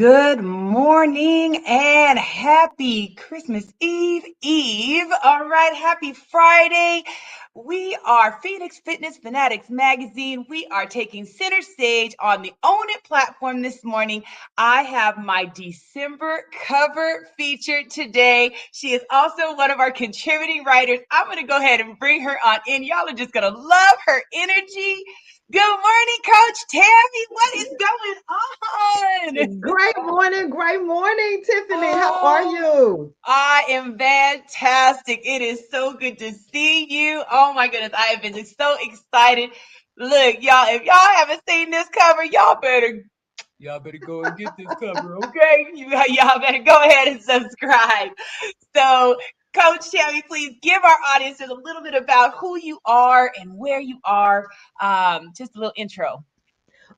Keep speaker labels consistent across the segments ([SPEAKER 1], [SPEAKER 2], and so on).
[SPEAKER 1] Good morning and happy Christmas Eve. All right, happy Friday. We are Phoenix Fitness Fanatics Magazine. We are taking center stage on the Own It platform this morning. I have my December cover featured today. She is also one of our contributing writers. I'm going to go ahead and bring her on in. Y'all are just going to love her energy. Good morning, Coach Tammi. What is going on?
[SPEAKER 2] Great morning, Tiffany. How are
[SPEAKER 1] Oh,
[SPEAKER 2] you?
[SPEAKER 1] I am fantastic. It is so good to see you. Oh my goodness, I have been so excited. Look, y'all, if y'all haven't seen this cover, y'all better go and get this cover, okay? Y'all better go ahead and subscribe. So, Coach Tammi, please give our audience a little bit about who you are and where you are. Just a little intro.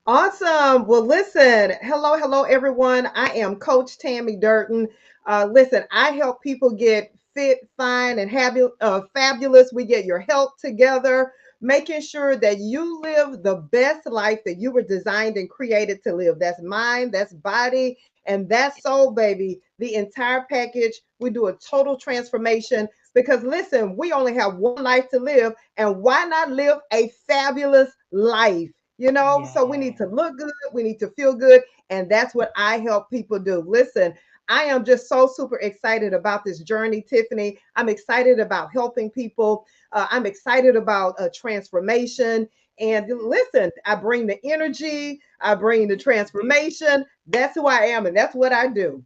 [SPEAKER 2] Awesome. Well, listen, hello, everyone. I am Coach Tammi Durden. Listen, I help people get fit, fine, and fabulous. We get your health together, making sure that you live the best life that you were designed and created to live. That's mind, that's body, and that's soul, baby. The entire package. We do a total transformation because, listen, we only have one life to live, and why not live a fabulous life? So we need
[SPEAKER 1] Yeah.
[SPEAKER 2] to look good, we need to feel good, and that's what I help people do. Listen, I am just so super excited about this journey, Tiffany. I'm excited about helping people. I'm excited about transformation. And listen, I bring the energy, I bring the transformation. That's who I am, and that's what I do.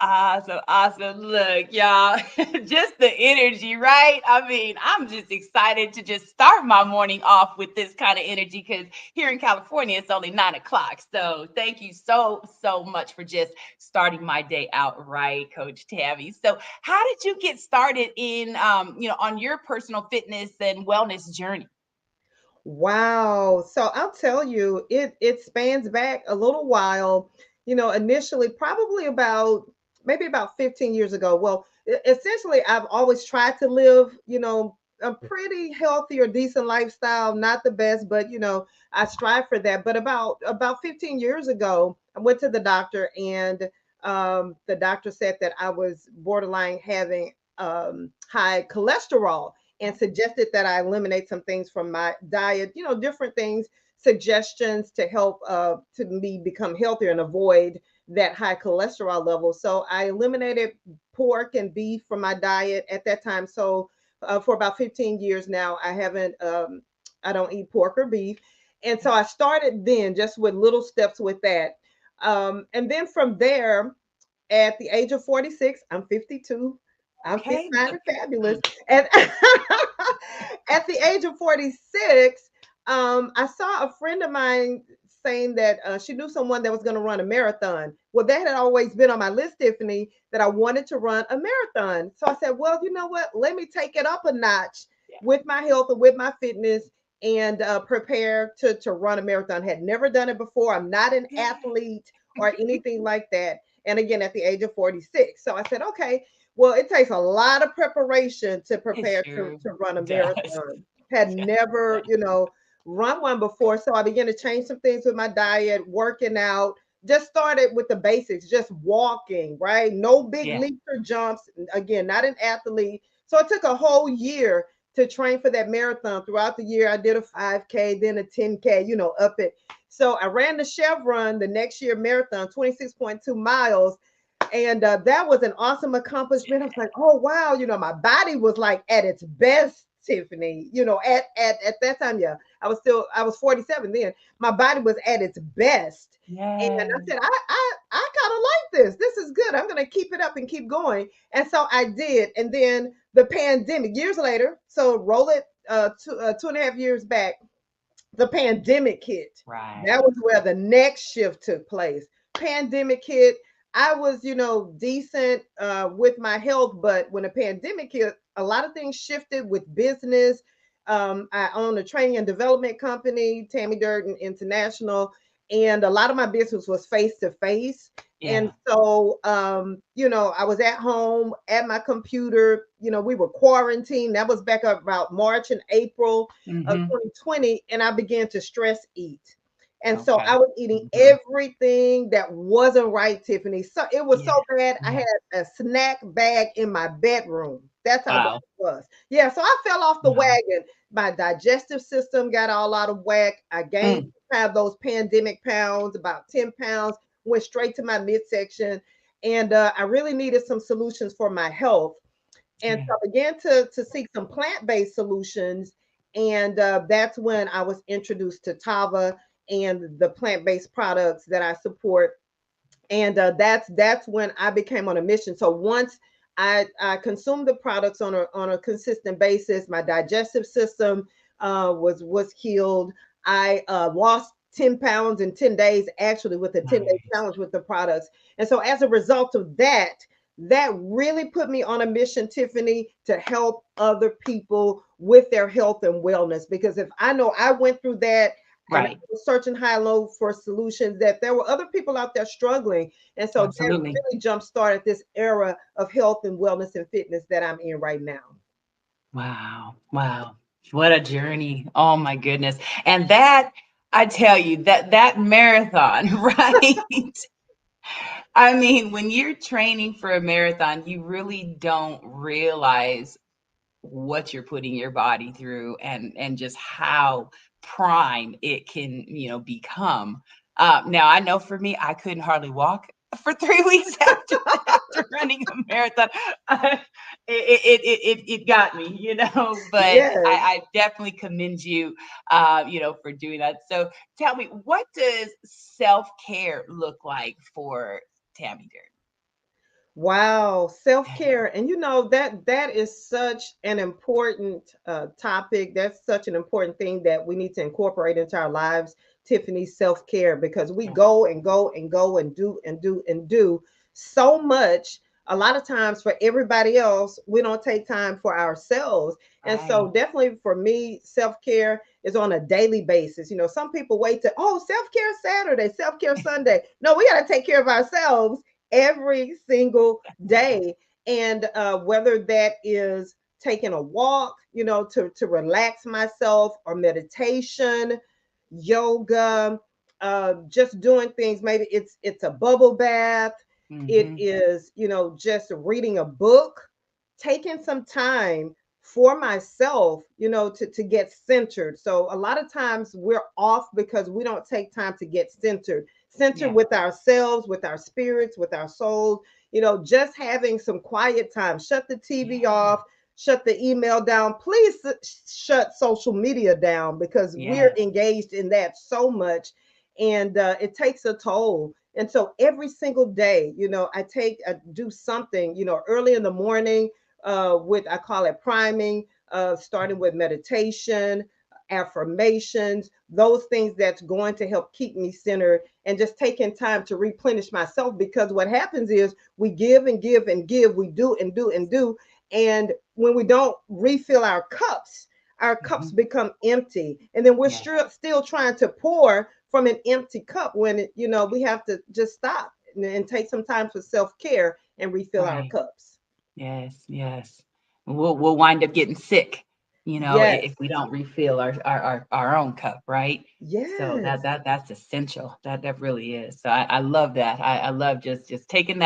[SPEAKER 1] Awesome, awesome. Look, y'all, just the energy, right? I mean, I'm just excited to just start my morning off with this kind of energy because here in California, it's only 9 o'clock. So thank you so much for just starting my day out right, Coach Tammi. So how did you get started in, on your personal fitness and wellness journey?
[SPEAKER 2] Wow. So I'll tell you, it spans back a little while. Initially, probably about maybe about 15 years ago. Well, essentially, I've always tried to live, a pretty healthy or decent lifestyle. Not the best, but I strive for that. But about 15 years ago, I went to the doctor, and the doctor said that I was borderline having high cholesterol and suggested that I eliminate some things from my diet, different things, suggestions to help to me become healthier and avoid that high cholesterol level. So I eliminated pork and beef from my diet at that time. So for about 15 years now, I don't eat pork or beef. And so I started then just with little steps with that. And then from there, at the age of 46, I'm 52. I'm fit,
[SPEAKER 1] Okay,
[SPEAKER 2] fine,
[SPEAKER 1] look.
[SPEAKER 2] and fabulous. And at the age of 46, I saw a friend of mine saying that she knew someone that was going to run a marathon. Well, that had always been on my list, Tiffany, that I wanted to run a marathon. So I said, well, you know what? Let me take it up a notch with my health and with my fitness and prepare to run a marathon. Had never done it before. I'm not an
[SPEAKER 1] Yeah.
[SPEAKER 2] athlete or anything like that. And again, at the age of 46. So I said, okay, well, it takes a lot of preparation to
[SPEAKER 1] It
[SPEAKER 2] prepare
[SPEAKER 1] sure
[SPEAKER 2] to run a
[SPEAKER 1] does.
[SPEAKER 2] marathon. Had never, run one before. So I began to change some things with my diet, working out, just started with the basics, just walking, right? No big
[SPEAKER 1] Yeah.
[SPEAKER 2] leaps or jumps. Again, not an athlete. So it took a whole year to train for that marathon. Throughout the year, I did a 5K, then a 10K, up it. So I ran the Chevron the next year marathon, 26.2 miles. And that was an awesome accomplishment. I was like, oh wow, my body was like at its best, Tiffany. At that time, yeah, I was 47 then. My body was at its best. And I
[SPEAKER 1] Yeah.
[SPEAKER 2] said, I kind of like this. This is good. I'm gonna keep it up and keep going. And so I did. And then the pandemic, years later, so roll it 2.5 years back, the pandemic hit. That
[SPEAKER 1] Right.
[SPEAKER 2] was where the next shift took place. Pandemic hit. I was, decent with my health, but when the pandemic hit, a lot of things shifted with business. I own a training and development company, Tammi Durden International, and a lot of my business was face to face. And
[SPEAKER 1] Yeah.
[SPEAKER 2] so, I was at home at my computer. We were quarantined. That was back up about March and April of
[SPEAKER 1] Hmm.
[SPEAKER 2] 2020, and I began to stress eat. And so I
[SPEAKER 1] Okay.
[SPEAKER 2] was eating
[SPEAKER 1] Mhm.
[SPEAKER 2] everything that wasn't right, Tiffany. So it was so
[SPEAKER 1] Yeah.
[SPEAKER 2] bad. I
[SPEAKER 1] Yeah.
[SPEAKER 2] had a snack bag in my bedroom. That's how bad
[SPEAKER 1] Wow.
[SPEAKER 2] it was. Yeah. So I fell off the
[SPEAKER 1] Wow.
[SPEAKER 2] wagon. My digestive system got all out of whack. I gained
[SPEAKER 1] Mm.
[SPEAKER 2] those pandemic pounds, about 10 pounds, went straight to my midsection. And I really needed some solutions for my health. And
[SPEAKER 1] Yeah.
[SPEAKER 2] so I began to seek some plant-based solutions. And that's when I was introduced to Tava and the plant-based products that I support. And that's when I became on a mission. So once I consumed the products on a consistent basis, my digestive system was healed. I lost 10 pounds in 10 days, actually, with a 10-day
[SPEAKER 1] Nice.
[SPEAKER 2] challenge with the products. And so as a result of that, that really put me on a mission, Tiffany, to help other people with their health and wellness. Because if I know I went through that and I
[SPEAKER 1] Right.
[SPEAKER 2] was searching high and low for solutions, that there were other people out there struggling. And so that
[SPEAKER 1] Absolutely.
[SPEAKER 2] really jump started this era of health and wellness and fitness that I'm in right now.
[SPEAKER 1] Wow. Wow. What a journey. Oh my goodness. And that, I tell you, that marathon, right? I mean, when you're training for a marathon, you really don't realize what you're putting your body through and just how prime it can become. Now I know for me I couldn't hardly walk for 3 weeks after running a marathon. It got me, but
[SPEAKER 2] Yes.
[SPEAKER 1] I definitely commend you, for doing that. So tell me, what does self-care look like for Tammi
[SPEAKER 2] Wow, self-care.
[SPEAKER 1] Durden?
[SPEAKER 2] And you know that is such an important topic. That's such an important thing that we need to incorporate into our lives, Tiffany, self-care, because we
[SPEAKER 1] Yeah,
[SPEAKER 2] go and go and go and do and do and do so much. A lot of times for everybody else, we don't take time for ourselves. And so
[SPEAKER 1] right.
[SPEAKER 2] definitely for me, self-care is on a daily basis. You know, some people wait to, oh, self-care Saturday, self-care Sunday. No, we got to take care of ourselves every single day. And whether that is taking a walk, to relax myself, or meditation, yoga, just doing things. Maybe it's a bubble bath. It
[SPEAKER 1] Hmm.
[SPEAKER 2] is, just reading a book, taking some time for myself, to get centered. So a lot of times we're off because we don't take time to get centered
[SPEAKER 1] Yeah.
[SPEAKER 2] with ourselves, with our spirits, with our souls. Just having some quiet time. Shut the TV
[SPEAKER 1] Yeah.
[SPEAKER 2] off, shut the email down. Please shut social media down because we're
[SPEAKER 1] Yes.
[SPEAKER 2] engaged in that so much, and it takes a toll. And so every single day, I do something, early in the morning, with, I call it priming, starting with meditation, affirmations, those things that's going to help keep me centered, and just taking time to replenish myself. Because what happens is we give and give and give, we do and do and do. And when we don't refill our cups
[SPEAKER 1] Mhm.
[SPEAKER 2] become empty. And then we're
[SPEAKER 1] Yes.
[SPEAKER 2] still trying to pour from an empty cup when we have to just stop and take some time for self care and refill our
[SPEAKER 1] Right.
[SPEAKER 2] cups.
[SPEAKER 1] Yes, yes. We'll wind up getting sick, if
[SPEAKER 2] Yes.
[SPEAKER 1] we don't refill our own cup, right? So
[SPEAKER 2] Yes.
[SPEAKER 1] that's essential. That really is. So I love that. I love just taking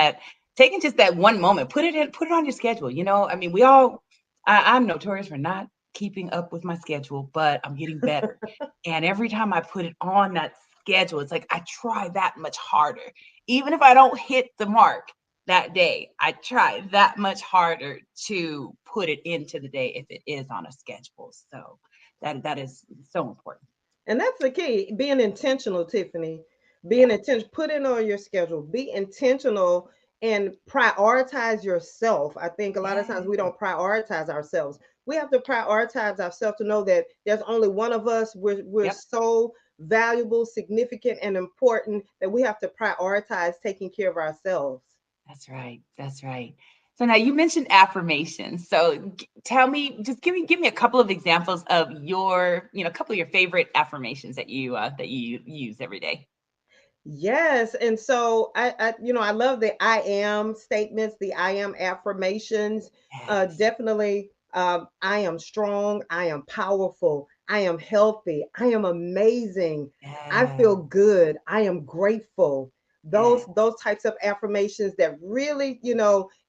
[SPEAKER 1] just that one moment, put it on your schedule. I mean, I'm notorious for not keeping up with my schedule, but I'm getting better. And every time I put it on that schedule, it's like I try that much harder. Even if I don't hit the mark that day, I try that much harder to put it into the day if it is on a schedule. So that is so important.
[SPEAKER 2] And that's the key, being intentional, Tiffany. Being
[SPEAKER 1] Yeah.
[SPEAKER 2] intentional, put it on your schedule, be intentional, and prioritize yourself. I think a lot of times
[SPEAKER 1] Yeah.
[SPEAKER 2] we don't prioritize ourselves. We have to prioritize ourselves to know that there's only one of us. We're
[SPEAKER 1] Yep.
[SPEAKER 2] so valuable, significant, and important that we have to prioritize taking care of ourselves.
[SPEAKER 1] That's right. That's right. So now you mentioned affirmations. So tell me, just give me a couple of examples of a couple of your favorite affirmations that you use every day.
[SPEAKER 2] Yes, and so I love the I am statements, the I am affirmations.
[SPEAKER 1] Yes.
[SPEAKER 2] Definitely, I am strong, I am powerful, I am healthy. I am amazing. I feel
[SPEAKER 1] Yeah.
[SPEAKER 2] good. I am grateful.
[SPEAKER 1] Yeah.
[SPEAKER 2] Those types of affirmations that really,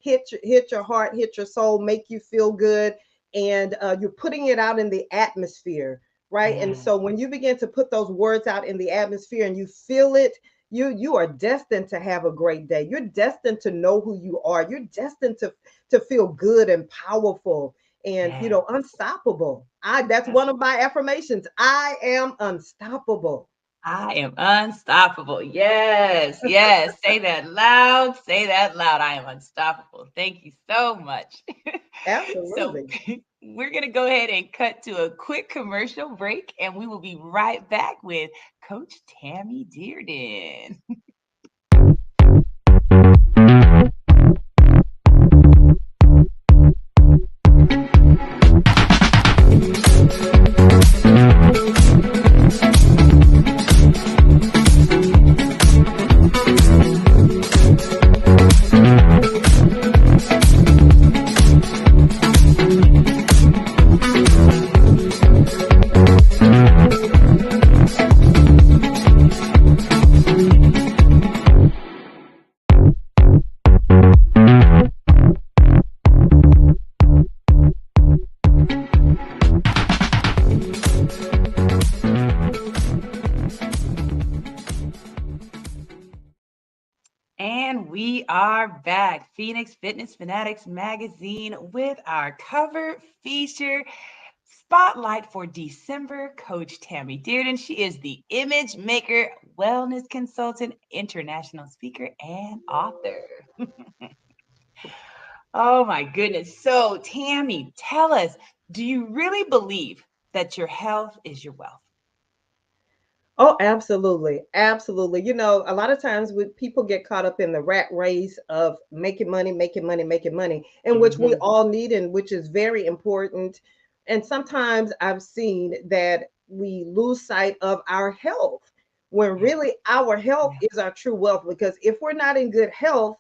[SPEAKER 2] hit your heart, hit your soul, make you feel good, and you're putting it out in the atmosphere, right? And
[SPEAKER 1] Yeah.
[SPEAKER 2] so when you begin to put those words out in the atmosphere and you feel it, you are destined to have a great day. You're destined to know who you are. You're destined to feel good and powerful and
[SPEAKER 1] Yeah.
[SPEAKER 2] unstoppable. I That's
[SPEAKER 1] That's
[SPEAKER 2] one of my affirmations. I am unstoppable.
[SPEAKER 1] I am unstoppable. Yes, yes. Say that loud. Say that loud. I am unstoppable. Thank you so much. So,
[SPEAKER 2] Absolutely.
[SPEAKER 1] we're going to go ahead and cut to a quick commercial break, and we will be right back with Coach Tammi Durden. And we are back. Phoenix Fitness Fanatics magazine with our cover feature spotlight for December. Coach Tammi Durden. She is the image maker, wellness consultant, international speaker, and author. Oh my goodness. So, Tammi, tell us, do you really believe that your health is your wealth?
[SPEAKER 2] Oh, absolutely. Absolutely. A lot of times people get caught up in the rat race of making money, making money, making money, and which we
[SPEAKER 1] Hmm.
[SPEAKER 2] all need and which is very important. And sometimes I've seen that we lose sight of our health when
[SPEAKER 1] Yeah,
[SPEAKER 2] really our health
[SPEAKER 1] yeah,
[SPEAKER 2] is our true wealth. Because if we're not in good health,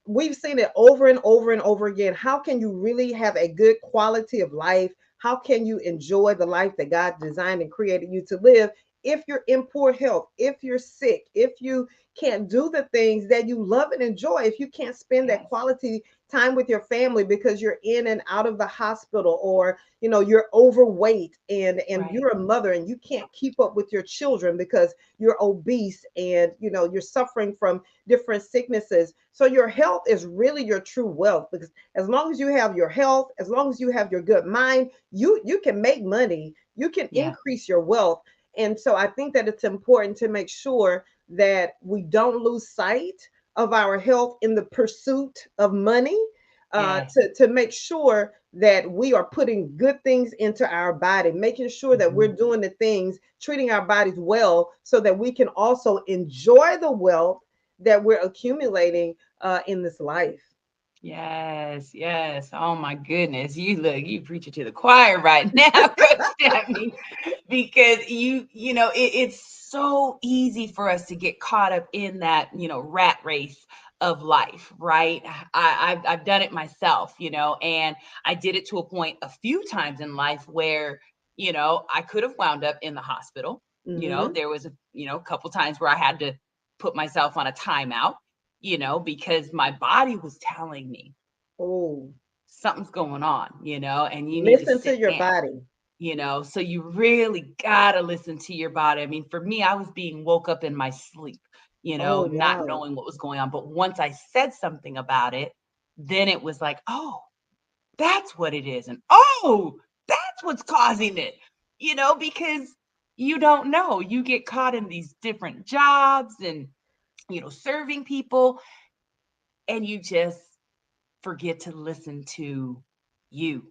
[SPEAKER 2] we've seen it over and over and over again. How can you really have a good quality of life? How can you enjoy the life that God designed and created you to live if you're in poor health, if you're sick, if you can't do the things that you love and enjoy, if you can't spend that
[SPEAKER 1] yes,
[SPEAKER 2] quality time with your family because you're in and out of the hospital, or you're overweight and
[SPEAKER 1] right,
[SPEAKER 2] you're a mother and you can't keep up with your children because you're obese and you're suffering from different sicknesses. So your health is really your true wealth, because as long as you have your health, as long as you have your good mind, you can make money, you can
[SPEAKER 1] yeah,
[SPEAKER 2] increase your wealth. And so I think that it's important to make sure that we don't lose sight of our health in the pursuit of money,
[SPEAKER 1] yes.
[SPEAKER 2] to make sure that we are putting good things into our body, making sure that we're
[SPEAKER 1] Mhm.
[SPEAKER 2] doing the things, treating our bodies well, so that we can also enjoy the wealth that we're accumulating in this life.
[SPEAKER 1] Yes, yes. Oh my goodness. You preaching to the choir right now, Coach Stephanie, because it's so easy for us to get caught up in that, rat race of life, right? I've done it myself, and I did it to a point a few times in life where, I could have wound up in the hospital.
[SPEAKER 2] Hmm.
[SPEAKER 1] There was a couple times where I had to put myself on a timeout, because my body was telling me
[SPEAKER 2] Oh,
[SPEAKER 1] something's going on, and you need to
[SPEAKER 2] listen
[SPEAKER 1] sit
[SPEAKER 2] to your
[SPEAKER 1] down,
[SPEAKER 2] body.
[SPEAKER 1] so you really got to listen to your body. I mean, for me, I was being woke up in my sleep,
[SPEAKER 2] Oh,
[SPEAKER 1] not
[SPEAKER 2] wow.
[SPEAKER 1] knowing what was going on. But once I said something about it, then it was like, oh, that's what it is. And oh, that's what's causing it, because you don't know. You get caught in these different jobs and, serving people, and you just forget to listen to you,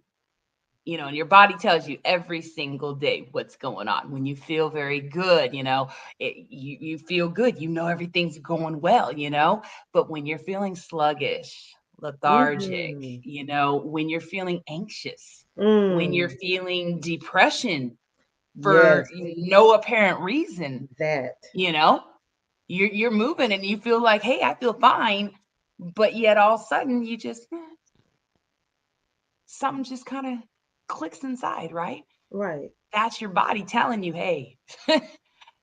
[SPEAKER 1] and your body tells you every single day what's going on. When you feel very good, you feel good, everything's going well, but when you're feeling sluggish, lethargic,
[SPEAKER 2] Hmm.
[SPEAKER 1] when you're feeling anxious, when you're
[SPEAKER 2] Mm.
[SPEAKER 1] feeling depression for
[SPEAKER 2] Yes,
[SPEAKER 1] no apparent reason,
[SPEAKER 2] that.
[SPEAKER 1] you know you're moving and you feel like, hey, I feel fine, but yet all of a sudden you just something just kind of clicks inside, right?
[SPEAKER 2] Right.
[SPEAKER 1] that's your body telling you, hey,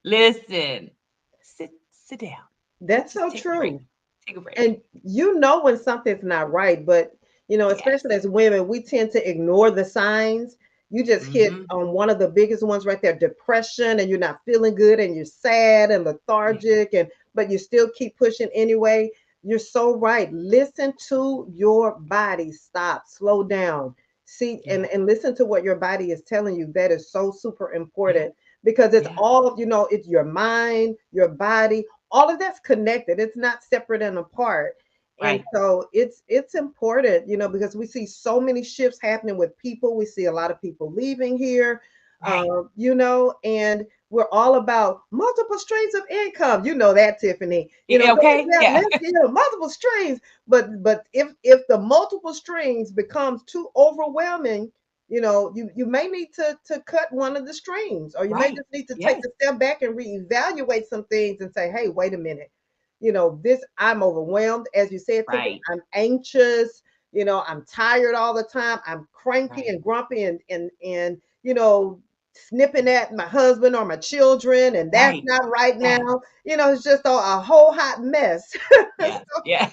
[SPEAKER 1] listen, sit down.
[SPEAKER 2] That's
[SPEAKER 1] Just
[SPEAKER 2] so
[SPEAKER 1] take a break.
[SPEAKER 2] true.
[SPEAKER 1] Take a break.
[SPEAKER 2] And you know when something's not right, but
[SPEAKER 1] Yes.
[SPEAKER 2] especially as women, we tend to ignore the signs. You just hit
[SPEAKER 1] Mm-hmm.
[SPEAKER 2] on one of the biggest ones right there, depression, and you're not feeling good and you're sad and
[SPEAKER 1] Yeah.
[SPEAKER 2] lethargic, and but you still keep pushing anyway. You're so right. Listen to your body. Stop, slow down. See,
[SPEAKER 1] Yeah.
[SPEAKER 2] and listen to what your body is telling you. That is so super
[SPEAKER 1] Yeah.
[SPEAKER 2] important because it's
[SPEAKER 1] Yeah.
[SPEAKER 2] all, it's your mind, your body, all of that's connected. It's not separate and apart. And
[SPEAKER 1] Right.
[SPEAKER 2] so it's important, because we see so many shifts happening with people. We see a lot of people leaving here,
[SPEAKER 1] Right.
[SPEAKER 2] and we're all about multiple streams of income. You know that, Tiffany.
[SPEAKER 1] Okay. Yeah.
[SPEAKER 2] Let's multiple streams. But if the multiple streams becomes too overwhelming, you may need to cut one of the streams, or you may
[SPEAKER 1] Right.
[SPEAKER 2] just need to take
[SPEAKER 1] Yes.
[SPEAKER 2] a step back and reevaluate some things and say, hey, wait a minute. This, I'm overwhelmed, as you said, Tiffany.
[SPEAKER 1] Right.
[SPEAKER 2] I'm anxious. I'm tired all the time. I'm cranky
[SPEAKER 1] Right.
[SPEAKER 2] and grumpy and snipping at my husband or my children, and that's
[SPEAKER 1] Right.
[SPEAKER 2] not right
[SPEAKER 1] Yeah.
[SPEAKER 2] now. It's just a whole hot mess.
[SPEAKER 1] Yeah. Yeah.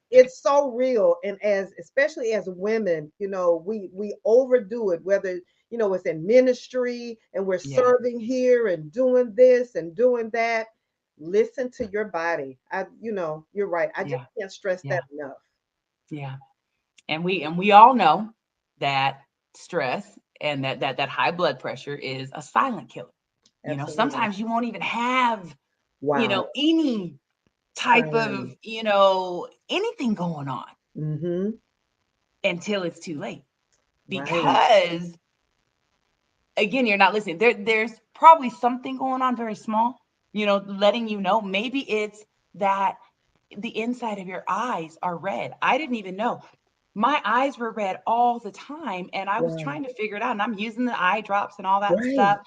[SPEAKER 2] It's so real. And especially as women, we overdo it, whether it's in ministry and we're
[SPEAKER 1] Yeah.
[SPEAKER 2] serving here and doing this and doing that. Listen to your body. You're right. I just
[SPEAKER 1] Yeah.
[SPEAKER 2] can't stress
[SPEAKER 1] Yeah.
[SPEAKER 2] that enough.
[SPEAKER 1] Yeah. And we all know that stress and that high blood pressure is a silent killer.
[SPEAKER 2] Absolutely.
[SPEAKER 1] Sometimes you won't even have,
[SPEAKER 2] Wow.
[SPEAKER 1] any type of,
[SPEAKER 2] Sign.
[SPEAKER 1] anything going on
[SPEAKER 2] Mm-hmm.
[SPEAKER 1] until it's too late.
[SPEAKER 2] Right.
[SPEAKER 1] Because again, you're not listening. There's probably something going on very small, letting you know. Maybe it's that the inside of your eyes are red. I didn't even know. My eyes were red all the time, and I was
[SPEAKER 2] Wow.
[SPEAKER 1] trying to figure it out. And I'm using the eye drops and all that
[SPEAKER 2] Right.
[SPEAKER 1] stuff.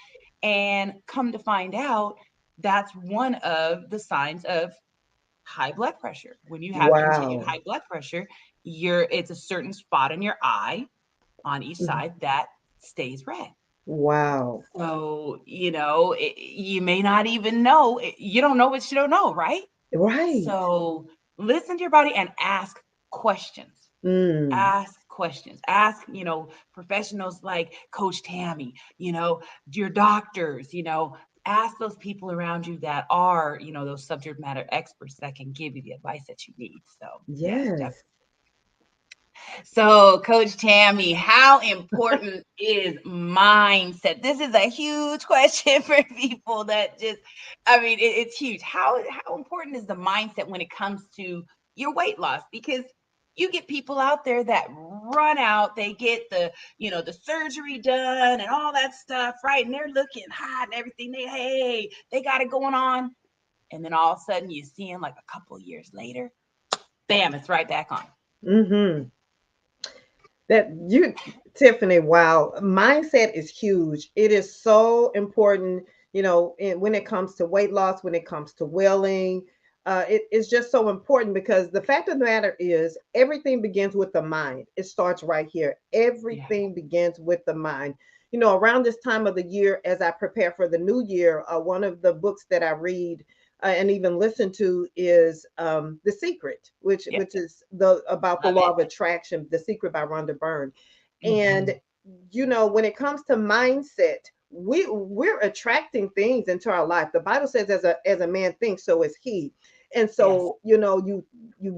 [SPEAKER 1] And come to find out, that's one of the signs of high blood pressure. When you have continued
[SPEAKER 2] Wow.
[SPEAKER 1] high blood pressure, it's a certain spot in your eye on each
[SPEAKER 2] Mhm.
[SPEAKER 1] side that stays red.
[SPEAKER 2] Wow.
[SPEAKER 1] So, you may not even know. You don't know what you don't know, right?
[SPEAKER 2] Right.
[SPEAKER 1] So, listen to your body and ask questions.
[SPEAKER 2] Mm.
[SPEAKER 1] Ask questions. Ask, professionals like Coach Tammi, your doctors, ask those people around you that are, those subject matter experts that can give you the advice that you need. So, yes,
[SPEAKER 2] Yes.
[SPEAKER 1] definitely. So, Coach Tammi, how important is mindset? This is a huge question for people that just, I mean, it's huge. How important is the mindset when it comes to your weight loss? Because you get people out there that run out, they get the surgery done and all that stuff, right? And they're looking hot and everything. They got it going on. And then all of a sudden you see them like a couple of years later, bam, it's right back on.
[SPEAKER 2] Mm-hmm. That you, Tiffany, wow, mindset is huge. It is so important, when it comes to weight loss, when it comes to welling. It's just so important because the fact of the matter is everything begins with the mind. It starts right here.
[SPEAKER 1] Yeah.
[SPEAKER 2] Everything begins with the mind. Around this time of the year, as I prepare for the new year, one of the books that I read and even listen to is The Secret, which
[SPEAKER 1] Yeah.
[SPEAKER 2] is the about the
[SPEAKER 1] Love
[SPEAKER 2] law
[SPEAKER 1] it.
[SPEAKER 2] of attraction, The Secret by Rhonda Byrne. And
[SPEAKER 1] Mhm.
[SPEAKER 2] when it comes to mindset, we're attracting things into our life. The Bible says, as a man thinks, so is he. And
[SPEAKER 1] Yes.
[SPEAKER 2] so, you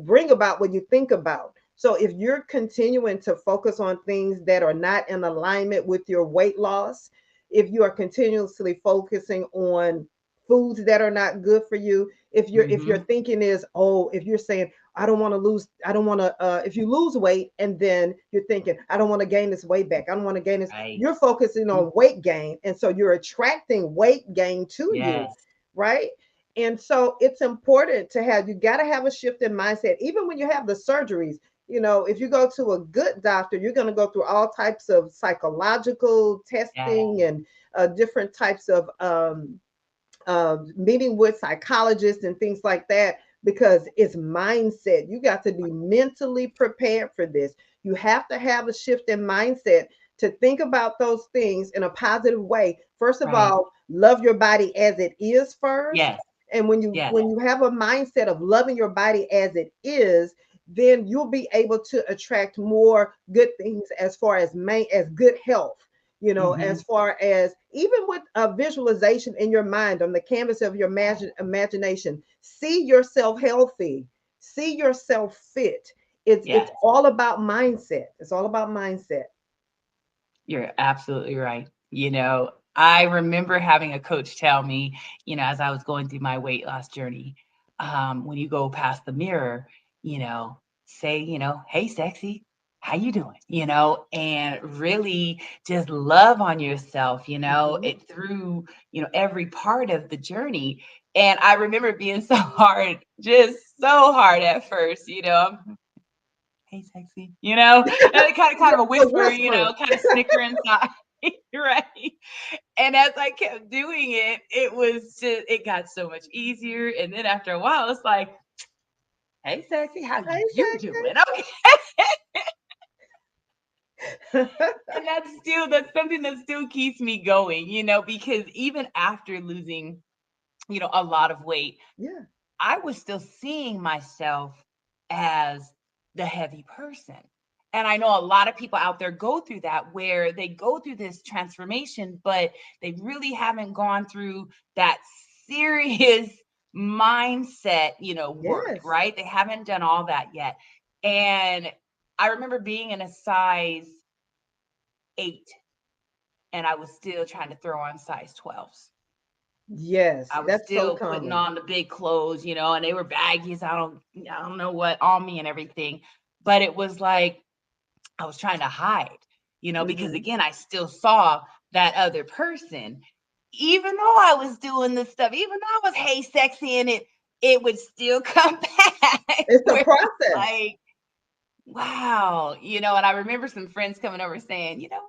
[SPEAKER 2] bring about what you think about. So if you're continuing to focus on things that are not in alignment with your weight loss, if you are continuously focusing on foods that are not good for you, if your
[SPEAKER 1] Mhm.
[SPEAKER 2] thinking is, oh, if you're saying, I don't want to, if you lose weight and then you're thinking, I don't want to gain this weight back, I don't want to gain this,
[SPEAKER 1] Right.
[SPEAKER 2] you're focusing
[SPEAKER 1] Mm.
[SPEAKER 2] on weight gain. And so you're attracting weight gain to you,
[SPEAKER 1] Yes.
[SPEAKER 2] right? And so it's important you got to have a shift in mindset, even when you have the surgeries. If you go to a good doctor, you're going to go through all types of psychological
[SPEAKER 1] Yeah.
[SPEAKER 2] testing and different types of meeting with psychologists and things like that, because it's mindset. You got to be mentally prepared for this. You have to have a shift in mindset to think about those things in a positive way. First of
[SPEAKER 1] Right.
[SPEAKER 2] all, love your body as it is first.
[SPEAKER 1] Yes.
[SPEAKER 2] And
[SPEAKER 1] Yes.
[SPEAKER 2] when you have a mindset of loving your body as it is, then you'll be able to attract more good things as far as as good health,
[SPEAKER 1] Hmm.
[SPEAKER 2] as far as even with a visualization in your mind on the canvas of your imagination. See yourself healthy, see yourself fit. It's
[SPEAKER 1] Yes.
[SPEAKER 2] all about mindset. It's all about mindset.
[SPEAKER 1] You're absolutely right. I remember having a coach tell me, as I was going through my weight loss journey, when you go past the mirror, say, hey, sexy, how you doing? And really just love on yourself,
[SPEAKER 2] Mhm.
[SPEAKER 1] it through, every part of the journey. And I remember being so hard, just so hard at first, hey, sexy, and kind of a
[SPEAKER 2] A
[SPEAKER 1] whisper,
[SPEAKER 2] whisper.
[SPEAKER 1] kind of snicker inside, right? And as I kept doing it, it got so much easier. And then after a while, it's like, hey, sexy, how
[SPEAKER 2] Hey,
[SPEAKER 1] you doing? Okay.
[SPEAKER 2] sexy.
[SPEAKER 1] And that's something that still keeps me going, because even after losing, a lot of weight,
[SPEAKER 2] Yeah.
[SPEAKER 1] I was still seeing myself as the heavy person. And I know a lot of people out there go through that where they go through this transformation, but they really haven't gone through that serious mindset, work,
[SPEAKER 2] Yes.
[SPEAKER 1] right? They haven't done all that yet. And I remember being in a size 8 and I was still trying to throw on size 12s.
[SPEAKER 2] Yes.
[SPEAKER 1] I was
[SPEAKER 2] That's so
[SPEAKER 1] still putting
[SPEAKER 2] common.
[SPEAKER 1] on the big clothes, and they were baggies. I don't know what on me and everything, but it was like I was trying to hide, because
[SPEAKER 2] Hmm.
[SPEAKER 1] again, I still saw that other person, even though I was doing this stuff, even though I was hey sexy, and it would still come back
[SPEAKER 2] It's a
[SPEAKER 1] where it's
[SPEAKER 2] process.
[SPEAKER 1] like, wow, and I remember some friends coming over saying, you know what,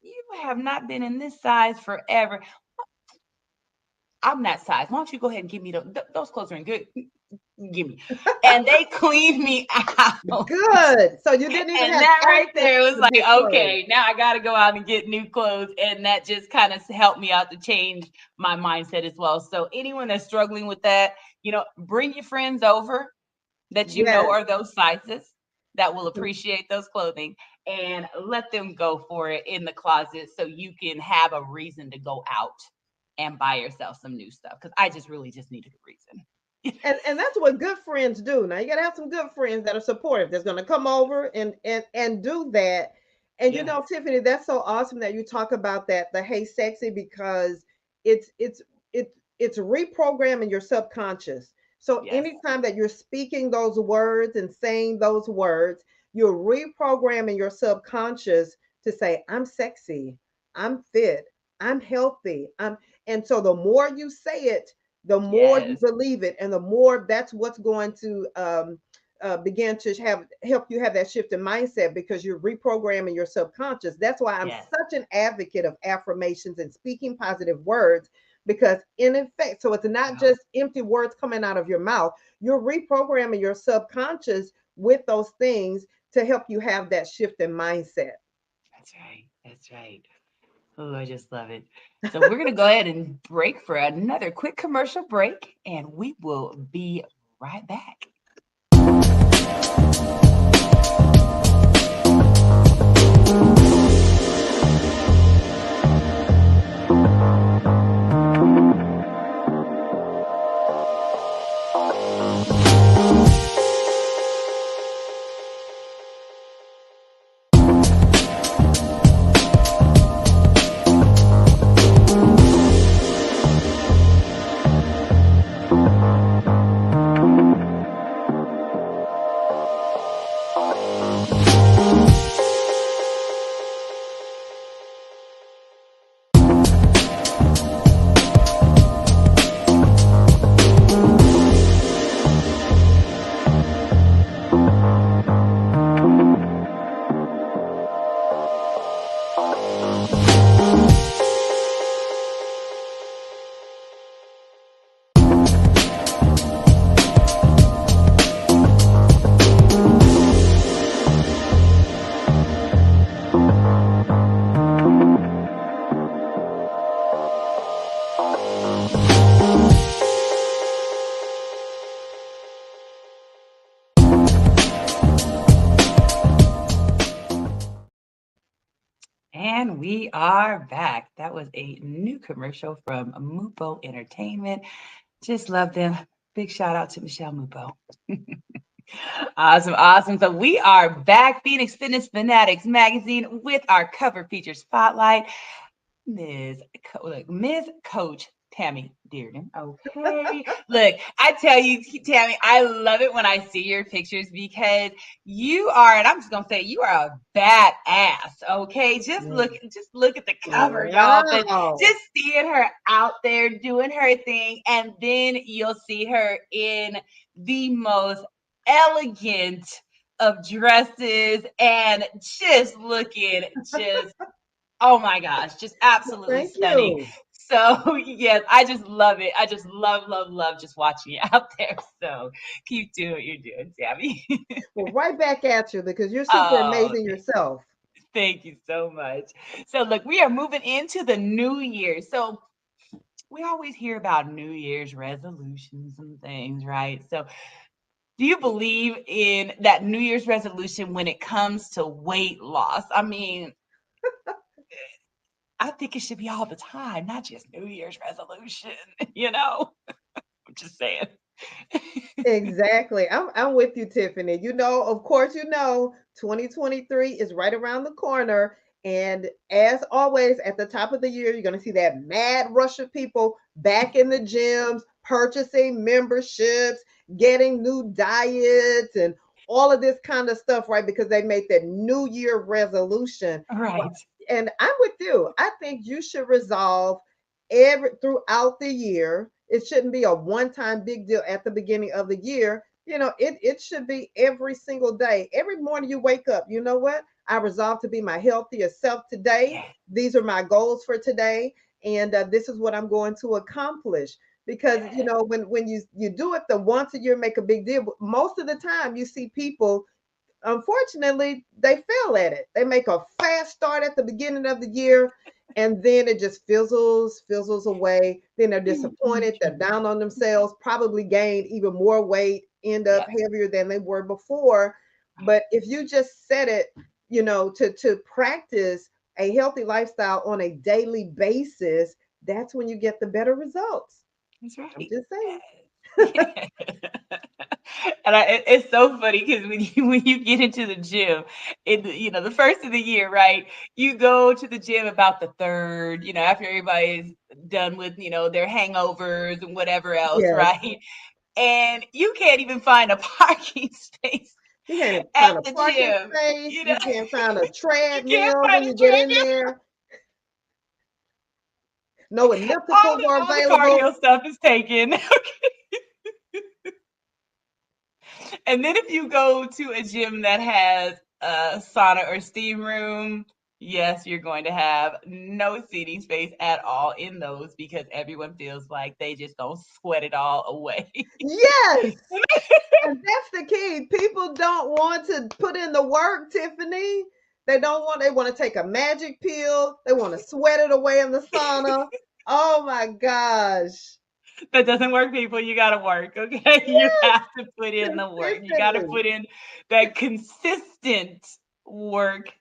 [SPEAKER 1] you have not been in this size forever. I'm that size. Why don't you go ahead and give me those clothes are in good. Give me. And they cleaned me out.
[SPEAKER 2] Good. So you didn't even
[SPEAKER 1] And
[SPEAKER 2] have
[SPEAKER 1] that right
[SPEAKER 2] access
[SPEAKER 1] there was
[SPEAKER 2] to
[SPEAKER 1] like,
[SPEAKER 2] get clothes.
[SPEAKER 1] okay, now I got to go out and get new clothes. And that just kind of helped me out to change my mindset as well. So, anyone that's struggling with that, bring your friends over that
[SPEAKER 2] Yes.
[SPEAKER 1] are those sizes that will
[SPEAKER 2] Mhm.
[SPEAKER 1] appreciate those clothing and let them go for it in the closet so you can have a reason to go out and buy yourself some new stuff. Because I just really just needed a reason.
[SPEAKER 2] And that's what good friends do. Now you gotta have some good friends that are supportive, that's gonna come over and do that. And
[SPEAKER 1] Yes.
[SPEAKER 2] Tiffany, that's so awesome that you talk about that, the hey sexy, because it's it's it's reprogramming your subconscious. So
[SPEAKER 1] Yes.
[SPEAKER 2] anytime that you're speaking those words and saying those words, you're reprogramming your subconscious to say, I'm sexy, I'm fit, I'm healthy. And so the more you say it, the more you
[SPEAKER 1] Yes.
[SPEAKER 2] believe it, and the more that's what's going to begin to help you have that shift in mindset, because you're reprogramming your subconscious. That's why I'm
[SPEAKER 1] Yes.
[SPEAKER 2] such an advocate of affirmations and speaking positive words, because in effect, so it's not
[SPEAKER 1] Wow.
[SPEAKER 2] just empty words coming out of your mouth. You're reprogramming your subconscious with those things to help you have that shift in mindset.
[SPEAKER 1] That's right. That's right. Oh, I just love it. So we're going to go ahead and break for another quick commercial break, and we will be right back. And we are back. That was a new commercial from Mupo Entertainment. Just love them. Big shout out to Michelle Mupo. Awesome, awesome. So we are back, Phoenix Fitness Fanatics magazine, with our cover feature spotlight. Ms. Coach Tammi Durden. Okay. Look, I tell you, Tammi, I love it when I see your pictures because you are, and I'm just gonna say you are a badass. Okay.
[SPEAKER 2] Mm.
[SPEAKER 1] Just look at the cover, y'all. But
[SPEAKER 2] Wow.
[SPEAKER 1] just seeing her out there doing her thing, and then you'll see her in the most elegant of dresses and just looking just, oh my gosh, just
[SPEAKER 2] Well,
[SPEAKER 1] absolutely
[SPEAKER 2] thank
[SPEAKER 1] stunning.
[SPEAKER 2] you.
[SPEAKER 1] So yes, I just love it. I just love, love, love just watching you out there. So keep doing what you're doing, Tammy.
[SPEAKER 2] Well, right back at you because you're super
[SPEAKER 1] Oh,
[SPEAKER 2] amazing yourself.
[SPEAKER 1] thank you so much. So look, we are moving into the new year. So we always hear about New Year's resolutions and things, right? So do you believe in that New Year's resolution when it comes to weight loss? I mean, I think it should be all the time, not just New Year's resolution, you know? I'm just saying.
[SPEAKER 2] Exactly. I'm with you, Tiffany. Of course, 2023 is right around the corner. And as always, at the top of the year, you're going to see that mad rush of people back in the gyms, purchasing memberships, getting new diets, and all of this kind of stuff, right? Because they made that New Year resolution. Well,
[SPEAKER 1] Right.
[SPEAKER 2] and I'm with you. I think you should resolve every throughout the year. It shouldn't be a one-time big deal at the beginning of the year. It should be every single day. Every morning you wake up, you know what? I resolve to be my healthiest self today.
[SPEAKER 1] Yeah.
[SPEAKER 2] These are my goals for today, and this is what I'm going to accomplish. Because
[SPEAKER 1] Yeah.
[SPEAKER 2] when you do it the once a year, make a big deal. But most of the time, you see people, unfortunately, they fail at it. They make a fast start at the beginning of the year, and then it just fizzles away. Then they're disappointed. They're down on themselves, probably gained even more weight, end up
[SPEAKER 1] Yep.
[SPEAKER 2] heavier than they were before. But if you just set it, to practice a healthy lifestyle on a daily basis, that's when you get the better results.
[SPEAKER 1] That's
[SPEAKER 2] I'm
[SPEAKER 1] right.
[SPEAKER 2] just saying.
[SPEAKER 1] Yeah. And it's so funny because when you get into the gym, the first of the year, right? You go to the gym about the third, after everybody's done with their hangovers and whatever else,
[SPEAKER 2] Yes.
[SPEAKER 1] right? And you can't even find a parking space
[SPEAKER 2] You can't
[SPEAKER 1] at
[SPEAKER 2] find a
[SPEAKER 1] the
[SPEAKER 2] parking
[SPEAKER 1] gym.
[SPEAKER 2] space.
[SPEAKER 1] You know,
[SPEAKER 2] You can't find a
[SPEAKER 1] you can't
[SPEAKER 2] treadmill
[SPEAKER 1] find
[SPEAKER 2] when
[SPEAKER 1] a
[SPEAKER 2] you get in
[SPEAKER 1] treadmill.
[SPEAKER 2] there. No ellipticals are
[SPEAKER 1] All the
[SPEAKER 2] available.
[SPEAKER 1] cardio stuff is taken. And then if you go to a gym that has a sauna or steam room, yes, you're going to have no seating space at all in those because everyone feels like they just don't sweat it all away.
[SPEAKER 2] Yes. And that's the key. People don't want to put in the work, Tiffany. They want to take a magic pill. They want to sweat it away in the sauna. Oh my gosh.
[SPEAKER 1] That doesn't work, people. You got to work, okay? You have to put in the work. You got to
[SPEAKER 2] Consistently.
[SPEAKER 1] put in that consistent work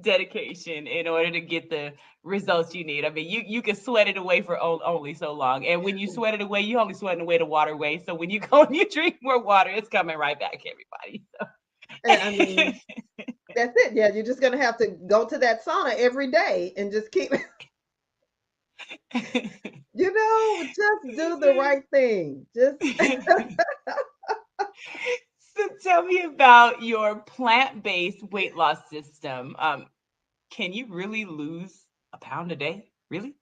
[SPEAKER 1] dedication in order to get the results you need. I mean, you can sweat it away for only so long, and when you sweat it away, you only sweating away the water away. So when you go and you drink more water, it's coming right back, everybody.
[SPEAKER 2] And I mean, that's it. Yeah, you're just gonna have to go to that sauna every day and just keep just do the right thing. Just
[SPEAKER 1] So tell me about your plant-based weight loss system. Can you really lose a pound a day? Really?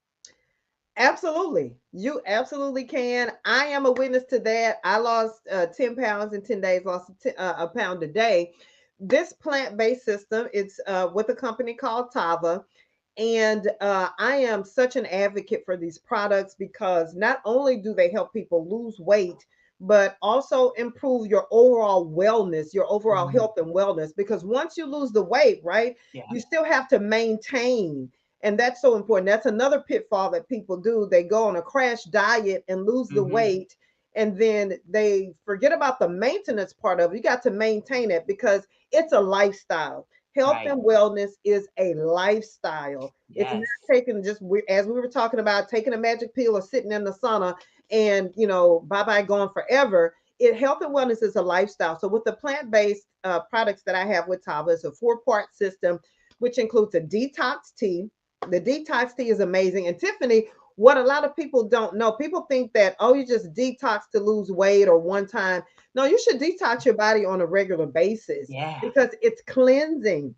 [SPEAKER 2] absolutely. You absolutely can. I am a witness to that. I lost 10 pounds in 10 days, lost a pound a day. This plant based system, it's with a company called Tava. And I am such an advocate for these products because not only do they help people lose weight, but also improve your overall wellness, your overall
[SPEAKER 1] Mm,
[SPEAKER 2] health and wellness. Because once you lose the weight, right,
[SPEAKER 1] yeah.
[SPEAKER 2] you still have to maintain. And that's so important. That's another pitfall that people do. They go on a crash diet and lose the
[SPEAKER 1] Hmm.
[SPEAKER 2] weight. And then they forget about the maintenance part of it. You got to maintain it because it's a lifestyle. Health
[SPEAKER 1] Right.
[SPEAKER 2] and wellness is a lifestyle. It's not
[SPEAKER 1] Yes.
[SPEAKER 2] taking just as we were talking about taking a magic pill or sitting in the sauna and bye bye gone forever. Health and wellness is a lifestyle. So with the plant-based products that I have with Tava, it's a four-part system, which includes a detox tea. The detox tea is amazing. And Tiffany, what a lot of people don't know, people think that, oh, you just detox to lose weight or one time. No, you should detox your body on a regular basis
[SPEAKER 1] Yeah.
[SPEAKER 2] because it's cleansing.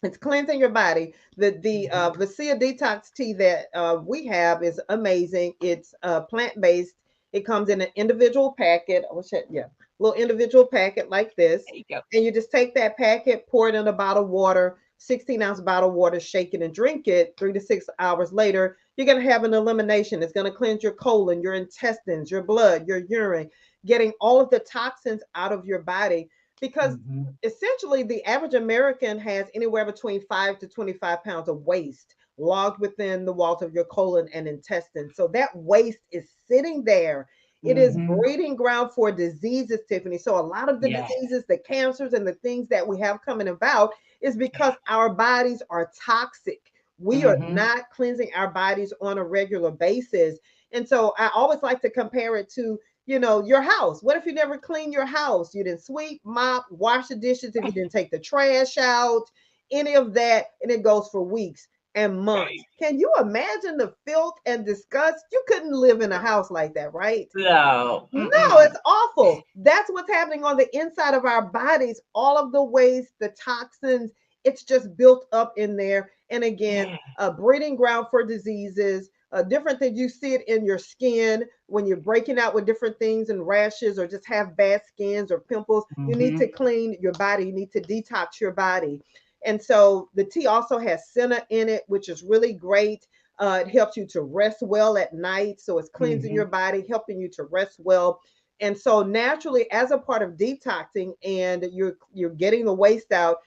[SPEAKER 2] It's cleansing your body. The
[SPEAKER 1] Hmm.
[SPEAKER 2] Vasia detox tea that we have is amazing. It's plant based. It comes in an individual packet. Yeah, little individual packet like this,
[SPEAKER 1] There you go.
[SPEAKER 2] and you just take that packet, pour it in a bottle of water, 16-ounce bottle of water, shake it and drink it. 3 to 6 hours later, you're gonna have an elimination. It's gonna cleanse your colon, your intestines, your blood, your urine, getting all of the toxins out of your body because
[SPEAKER 1] Hmm.
[SPEAKER 2] essentially the average American has anywhere between 5 to 25 pounds of waste logged within the walls of your colon and intestines. So that waste is sitting there. It is
[SPEAKER 1] Hmm.
[SPEAKER 2] breeding ground for diseases, Tiffany. So a lot of the
[SPEAKER 1] Yeah.
[SPEAKER 2] diseases, the cancers, and the things that we have coming about is because our bodies are toxic. We are
[SPEAKER 1] Hmm.
[SPEAKER 2] not cleansing our bodies on a regular basis. And so I always like to compare it to your house. What if you never clean your house? You didn't sweep, mop, wash the dishes, if you didn't take the trash out, any of that, and it goes for weeks and months.
[SPEAKER 1] Right.
[SPEAKER 2] Can you imagine the filth and disgust? You couldn't live in a house like that, right?
[SPEAKER 1] No.
[SPEAKER 2] No,
[SPEAKER 1] Mm-mm.
[SPEAKER 2] it's awful. That's what's happening on the inside of our bodies. All of the waste, the toxins, it's just built up in there. And again,
[SPEAKER 1] Yeah.
[SPEAKER 2] a breeding ground for diseases, different things. You see it in your skin when you're breaking out with different things and rashes or just have bad skins or pimples. You need to
[SPEAKER 1] Hmm.
[SPEAKER 2] clean your body. You need to detox your body. And so the tea also has senna in it, which is really great. It helps you to rest well at night. So it's cleansing your
[SPEAKER 1] Hmm.
[SPEAKER 2] body, helping you to rest well. And so naturally, as a part of detoxing and you're getting the waste out,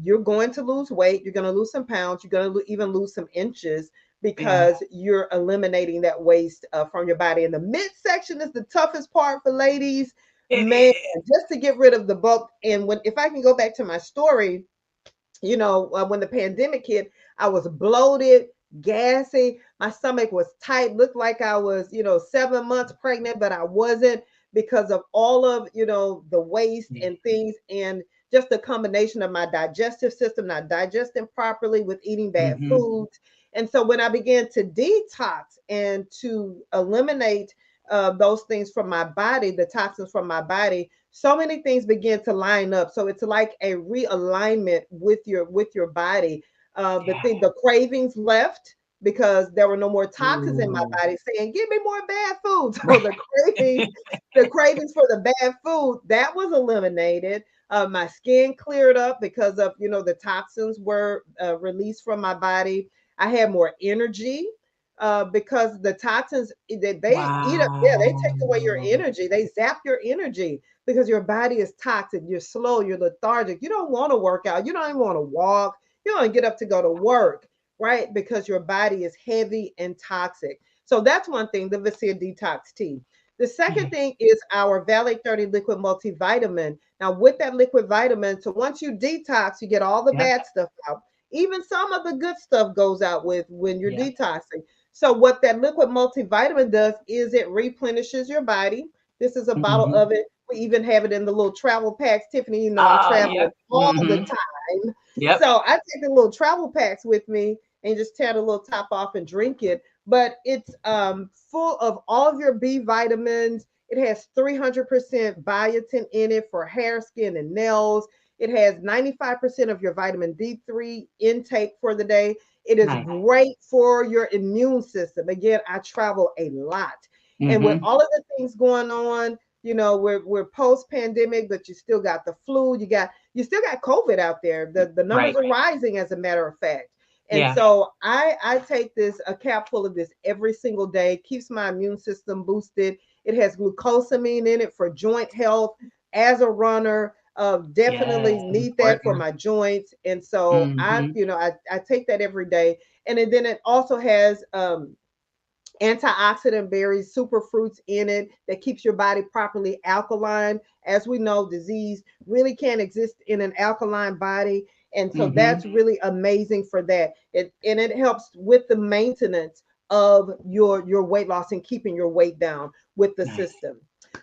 [SPEAKER 2] you're going to lose weight. You're going to lose some pounds. You're going to even lose some inches
[SPEAKER 1] Yeah.
[SPEAKER 2] because you're eliminating that waste from your body. And the midsection is the toughest part for ladies,
[SPEAKER 1] It
[SPEAKER 2] man.
[SPEAKER 1] is.
[SPEAKER 2] Just to get rid of the bulk. And when if I can go back to my story, when the pandemic hit, I was bloated, gassy. My stomach was tight, looked like I was, 7 months pregnant, but I wasn't because of all of, the waste
[SPEAKER 1] Yeah.
[SPEAKER 2] and things and just the combination of my digestive system not digesting properly with eating bad
[SPEAKER 1] Hmm.
[SPEAKER 2] foods. And so when I began to detox and to eliminate those things from my body, the toxins from my body, so many things begin to line up. So it's like a realignment with your body.
[SPEAKER 1] Yeah.
[SPEAKER 2] The cravings left because there were no more toxins in my
[SPEAKER 1] Ooh.
[SPEAKER 2] body saying, "Give me more bad food." So
[SPEAKER 1] Right.
[SPEAKER 2] the cravings for the bad food that was eliminated. My skin cleared up because of the toxins were released from my body. I had more energy because the toxins they eat up. Yeah, they take away your
[SPEAKER 1] Wow.
[SPEAKER 2] energy. They zap your energy because your body is toxic. You're slow. You're lethargic. You don't want to work out. You don't even want to walk. You don't get up to go to work, right? Because your body is heavy and toxic. So that's one thing. The Vicia Detox Tea. The second
[SPEAKER 1] Yeah.
[SPEAKER 2] thing is our Valet 30 liquid multivitamin. Now, with that liquid vitamin, so once you detox, you get all the
[SPEAKER 1] Yep.
[SPEAKER 2] bad stuff out. Even some of the good stuff goes out with when you're
[SPEAKER 1] Yep.
[SPEAKER 2] detoxing. So what that liquid multivitamin does is it replenishes your body. This is a bottle
[SPEAKER 1] Hmm.
[SPEAKER 2] of it. We even have it in the little travel packs. Tiffany, I'm
[SPEAKER 1] Ah,
[SPEAKER 2] traveling
[SPEAKER 1] yep.
[SPEAKER 2] all the
[SPEAKER 1] Hmm.
[SPEAKER 2] time.
[SPEAKER 1] Yep.
[SPEAKER 2] So I take the little travel packs with me and just tear the little top off and drink it. But it's full of all of your B vitamins. It has 300% biotin in it for hair, skin, and nails. It has 95% of your vitamin D3 intake for the day. It is
[SPEAKER 1] Nice.
[SPEAKER 2] great for your immune system. Again, I travel a lot. And with
[SPEAKER 1] Hmm.
[SPEAKER 2] all of the things going on, we're post pandemic, but you still got the flu, you still got COVID out there. The numbers
[SPEAKER 1] Right.
[SPEAKER 2] are rising as a matter of fact. And
[SPEAKER 1] Yeah.
[SPEAKER 2] so I take this a capful of this every single day, keeps my immune system boosted. It has glucosamine in it for joint health. As a runner, definitely
[SPEAKER 1] Yes.
[SPEAKER 2] need that for
[SPEAKER 1] Important.
[SPEAKER 2] my joints. And so
[SPEAKER 1] Hmm.
[SPEAKER 2] I take that every day. And then it also has antioxidant berries, super fruits in it that keeps your body properly alkaline. As we know, disease really can't exist in an alkaline body. And so
[SPEAKER 1] Mm-hmm.
[SPEAKER 2] that's really amazing for that. And it helps with the maintenance of your weight loss and keeping your weight down with the
[SPEAKER 1] Nice.
[SPEAKER 2] system.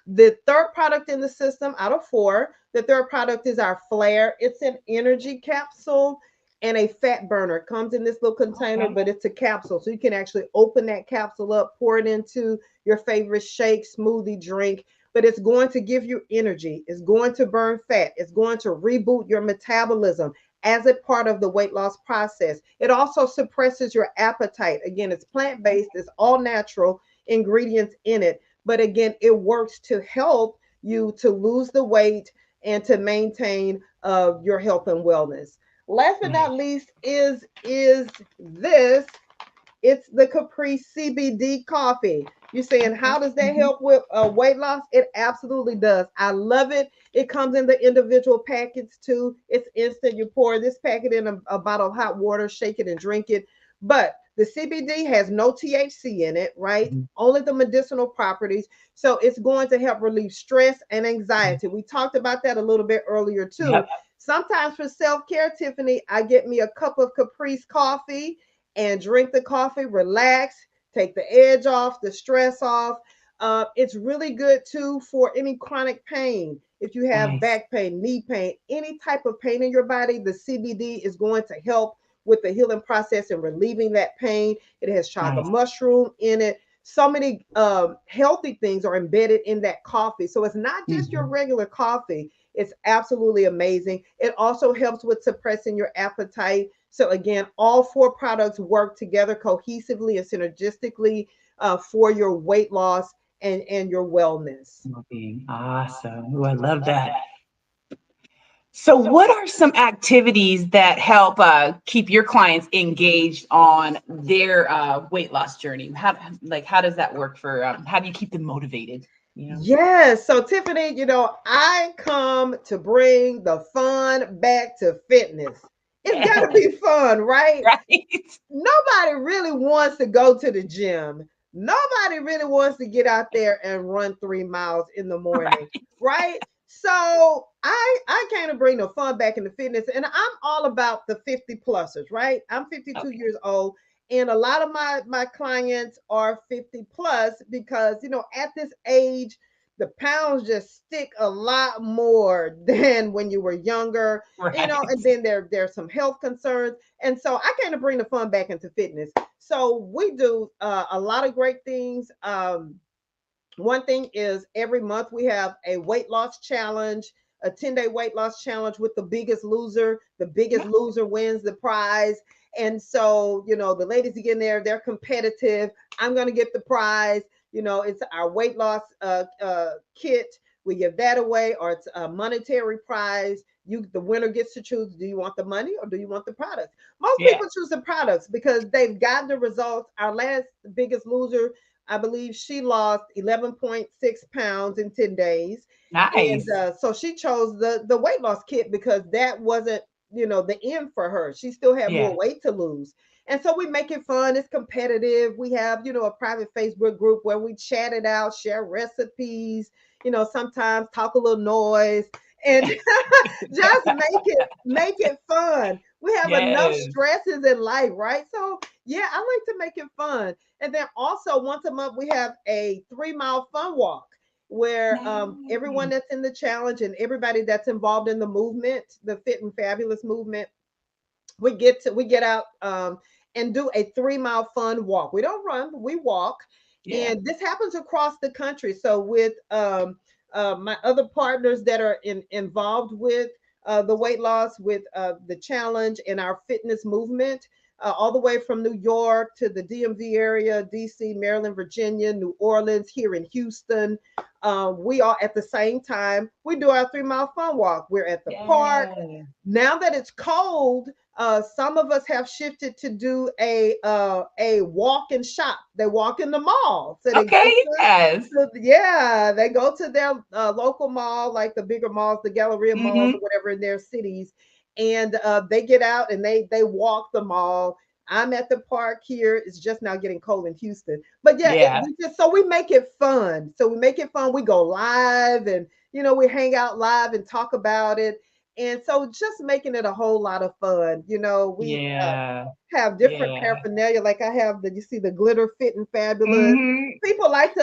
[SPEAKER 2] The third product in the system out of four, the third product is our Flare. It's an energy capsule and a fat burner. It comes in this little container,
[SPEAKER 1] Okay.
[SPEAKER 2] but it's a capsule. So you can actually open that capsule up, pour it into your favorite shake, smoothie, drink, but it's going to give you energy. It's going to burn fat. It's going to reboot your metabolism as a part of the weight loss process. It also suppresses your appetite. Again, it's plant based, it's all natural ingredients in it. But again, it works to help you to lose the weight and to maintain your health and wellness. Last but not
[SPEAKER 1] Nice.
[SPEAKER 2] least is this. It's the Capri CBD coffee. You're saying, how
[SPEAKER 1] Okay.
[SPEAKER 2] does that
[SPEAKER 1] Mm-hmm.
[SPEAKER 2] help with weight loss? It absolutely does. I love it. It comes in the individual packets too. It's instant. You pour this packet in a bottle of hot water, shake it, and drink it. But the CBD has no THC in it, right?
[SPEAKER 1] Mm-hmm.
[SPEAKER 2] Only the medicinal properties. So it's going to help relieve stress and anxiety. We talked about that a little bit earlier too.
[SPEAKER 1] Yep.
[SPEAKER 2] Sometimes for self care, Tiffany, I get me a cup of Capri's coffee and drink the coffee, relax, take the edge off, the stress off. It's really good too for any chronic pain. If you have
[SPEAKER 1] Nice.
[SPEAKER 2] back pain, knee pain, any type of pain in your body, the CBD is going to help with the healing process and relieving that pain. It has chaga
[SPEAKER 1] Nice.
[SPEAKER 2] mushroom in it. So many healthy things are embedded in that coffee. So it's not just your
[SPEAKER 1] Mm-hmm.
[SPEAKER 2] regular coffee. It's absolutely amazing. It also helps with suppressing your appetite. So again, all four products work together cohesively and synergistically for your weight loss and your wellness.
[SPEAKER 1] Being awesome. Oh, I love that. So, what are some activities that help keep your clients engaged on their weight loss journey? How does that work for? How do you keep them motivated? You know,
[SPEAKER 2] Yes. So, Tiffany, I come to bring the fun back to fitness. It's got to
[SPEAKER 1] yeah,
[SPEAKER 2] be fun, right?
[SPEAKER 1] right,
[SPEAKER 2] Nobody really wants to go to the gym. Nobody really wants to get out there and run 3 miles in the morning,
[SPEAKER 1] right.
[SPEAKER 2] right? So I kind of bring the fun back into fitness, and I'm all about the 50 plussers, right? I'm 52
[SPEAKER 1] Okay,
[SPEAKER 2] years old, and a lot of my clients are 50 plus because at this age the pounds just stick a lot more than when you were younger,
[SPEAKER 1] right.
[SPEAKER 2] and then there's some health concerns, and so I kind of bring the fun back into fitness. So we do a lot of great things. One thing is every month we have a weight loss challenge, a 10-day weight loss challenge with the biggest loser. The biggest
[SPEAKER 1] Yeah,
[SPEAKER 2] loser wins the prize. And so, the ladies get in there, they're competitive. I'm going to get the prize. It's our weight loss kit. We give that away, or it's a monetary prize. The winner gets to choose, do you want the money or do you want the products? Most
[SPEAKER 1] yeah.
[SPEAKER 2] people choose the products because they've gotten the results. Our last biggest loser, I believe she lost 11.6 pounds in 10 days. And
[SPEAKER 1] Nice.
[SPEAKER 2] so she chose the weight loss kit because that wasn't, the end for her. She still had more
[SPEAKER 1] Yeah.
[SPEAKER 2] weight to lose. And so we make it fun. It's competitive. We have, a private Facebook group where we chat it out, share recipes, sometimes talk a little noise and just make it fun. We have enough
[SPEAKER 1] Yes.
[SPEAKER 2] stresses in life, right? So yeah, I like to make it fun. And then also once a month we have a 3 mile fun walk where everyone
[SPEAKER 1] Nice.
[SPEAKER 2] that's in the challenge and everybody that's involved in the movement, the Fit and Fabulous movement, we get out and do a 3 mile fun walk. We don't run, but we walk,
[SPEAKER 1] Yeah.
[SPEAKER 2] and this happens across the country. So with my other partners that are involved with the weight loss, with the challenge and our fitness movement. All the way from New York to the DMV area, DC, Maryland, Virginia, New Orleans, here in Houston. We all at the same time, we do our 3 mile fun walk. We're at the park.
[SPEAKER 1] Yeah.
[SPEAKER 2] Now that it's cold, some of us have shifted to do a walk and shop. They walk in the mall, so they go
[SPEAKER 1] Okay. Yes.
[SPEAKER 2] yeah, they go to their local mall, like the bigger malls, the Galleria malls, or
[SPEAKER 1] Mm-hmm.
[SPEAKER 2] whatever in their cities, and they get out and they walk the mall. I'm at the park here. It's just now getting cold in Houston, but yeah,
[SPEAKER 1] Yeah.
[SPEAKER 2] we just so we make it fun. So we make it fun. We go live and we hang out live and talk about it. And so just making it a whole lot of fun. We
[SPEAKER 1] Yeah.
[SPEAKER 2] have different
[SPEAKER 1] Yeah.
[SPEAKER 2] paraphernalia. Like I have you see the glitter fit and fabulous.
[SPEAKER 1] Hmm.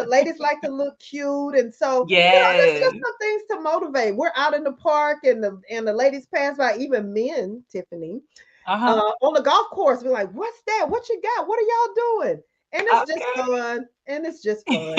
[SPEAKER 2] Ladies like to look cute. And so, there's just
[SPEAKER 1] Yes.
[SPEAKER 2] some things to motivate. We're out in the park and the ladies pass by, even men, Tiffany,
[SPEAKER 1] Uh-huh.
[SPEAKER 2] on the golf course. We're like, what's that? What you got? What are y'all doing? And it's just
[SPEAKER 1] Okay.
[SPEAKER 2] fun. And it's just fun.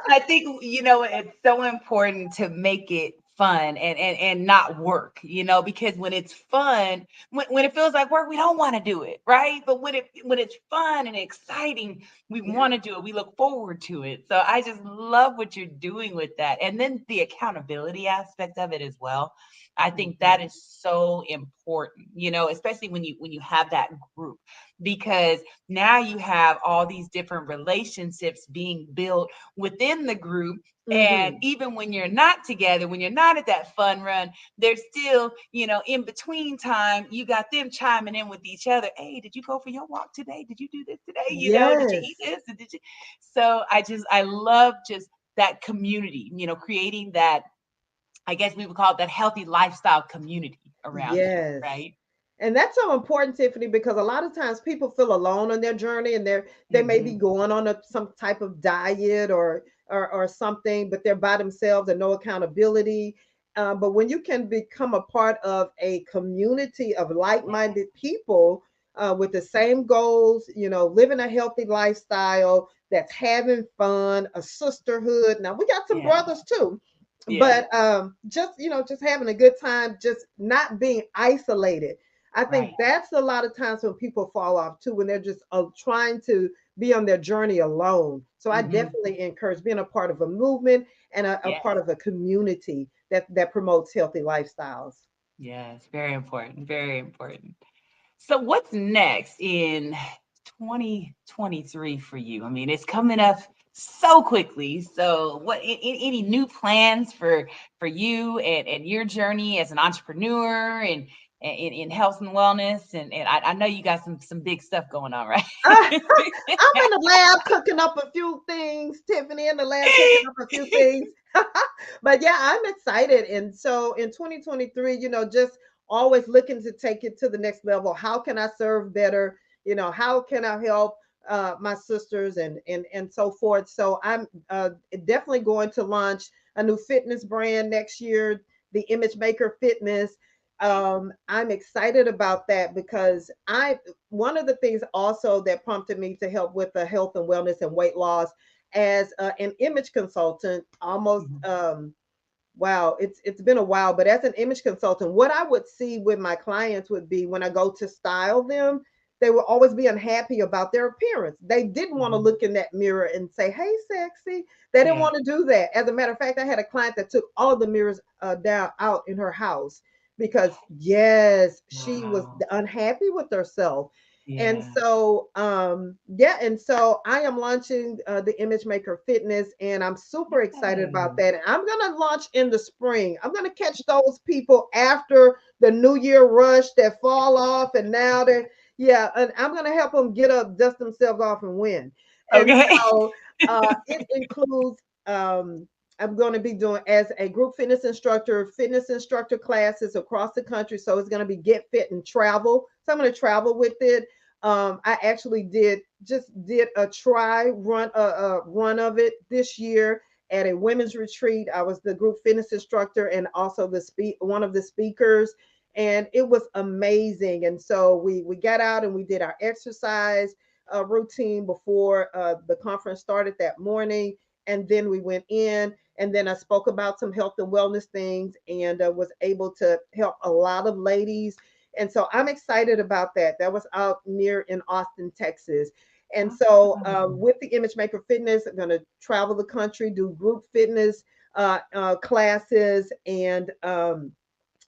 [SPEAKER 1] I think it's so important to make it fun and not work, because when it's fun, when it feels like work, we don't want to do it, right? But when it's fun and exciting, we
[SPEAKER 2] Yeah.
[SPEAKER 1] want to do it. We look forward to it. So I just love what you're doing with that. And then the accountability aspect of it as well. I think that
[SPEAKER 2] Mhm.
[SPEAKER 1] is so important, especially when you have that group, because now you have all these different relationships being built within the group. And
[SPEAKER 2] Mhm.
[SPEAKER 1] even when you're not together, when you're not at that fun run, there's still, in between time, you got them chiming in with each other. Hey, did you go for your walk today? Did you do this today? Did you eat
[SPEAKER 2] Yes.
[SPEAKER 1] this? Did you? So I love just that community, creating that, I guess we would call it that healthy lifestyle community around you,
[SPEAKER 2] Yes.
[SPEAKER 1] right?
[SPEAKER 2] And that's so important, Tiffany, because a lot of times people feel alone on their journey, and they may be
[SPEAKER 1] Hmm.
[SPEAKER 2] going on some type of diet or something, but they're by themselves and no accountability. But when you can become a part of a community of like-minded people with the same goals, living a healthy lifestyle that's having fun, a sisterhood. Now we got some
[SPEAKER 1] Yeah.
[SPEAKER 2] brothers too,
[SPEAKER 1] Yeah.
[SPEAKER 2] but just having a good time, just not being isolated. I think
[SPEAKER 1] Right.
[SPEAKER 2] that's a lot of times when people fall off too, when they're just trying to be on their journey alone. So I
[SPEAKER 1] Hmm.
[SPEAKER 2] definitely encourage being a part of a movement and a
[SPEAKER 1] Yes.
[SPEAKER 2] part of a community that promotes healthy lifestyles.
[SPEAKER 1] Yes. Very important. Very important. So what's next in 2023 for you? I mean, it's coming up so quickly. So any new plans for you and your journey as an entrepreneur and in health and wellness? And I know you got some big stuff going on, right?
[SPEAKER 2] I'm in the lab cooking up a few things, Tiffany, in the lab cooking up a few things. But yeah, I'm excited. And so in 2023, just always looking to take it to the next level. How can I serve better? How can I help my sisters and so forth? So I'm definitely going to launch a new fitness brand next year, the Image Maker Fitness. I'm excited about that because I one of the things also that prompted me to help with the health and wellness and weight loss as an image consultant almost
[SPEAKER 1] Mhm.
[SPEAKER 2] wow, it's been a while, but as an image consultant, what I would see with my clients would be when I go to style them, they will always be unhappy about their appearance. They didn't want to
[SPEAKER 1] Mhm.
[SPEAKER 2] look in that mirror and say, "Hey, sexy." They didn't
[SPEAKER 1] Yeah.
[SPEAKER 2] want to do that. As a matter of fact, I had a client that took all of the mirrors down out in her house because yes, she was
[SPEAKER 1] Wow.
[SPEAKER 2] unhappy with herself. And
[SPEAKER 1] Yeah.
[SPEAKER 2] so, yeah, and so I am launching the Image Maker Fitness, and I'm super excited about
[SPEAKER 1] Yes.
[SPEAKER 2] that. And I'm going to launch in the spring. I'm going to catch those people after the New Year rush that fall off, and now yeah, and I'm going to help them get up, dust themselves off, and win. And
[SPEAKER 1] Okay.
[SPEAKER 2] so it includes. I'm going to be doing as a group fitness instructor classes across the country. So it's going to be get fit and travel. So I'm going to travel with it. I actually did a try run run of it this year at a women's retreat. I was the group fitness instructor and also one of the speakers, and it was amazing. And so we got out and we did our exercise routine before the conference started that morning, and then we went in. And then I spoke about some health and wellness things and was able to help a lot of ladies, and so I'm excited about that. That was out near in Austin, Texas. And so
[SPEAKER 1] Awesome.
[SPEAKER 2] with the Image Maker Fitness, I'm going to travel the country, do group fitness classes, and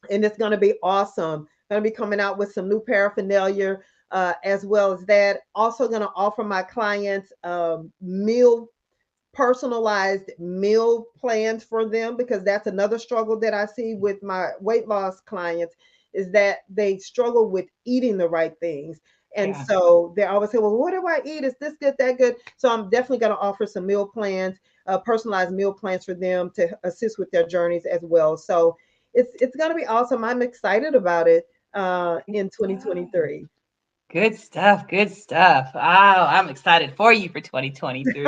[SPEAKER 2] it's going to be awesome. Going to be coming out with some new paraphernalia as well as that. Also going to offer my clients meal personalized meal plans for them because that's another struggle that I see with my weight loss clients is that they struggle with eating the right things. And
[SPEAKER 1] Yeah.
[SPEAKER 2] so they always say, well, what do I eat? Is this good, that good? So I'm definitely going to offer some meal plans, personalized meal plans for them to assist with their journeys as well. So it's going to be awesome. I'm excited about it
[SPEAKER 1] Good
[SPEAKER 2] in
[SPEAKER 1] stuff.
[SPEAKER 2] 2023.
[SPEAKER 1] Good stuff. Good stuff. Oh, I'm excited for you for 2023.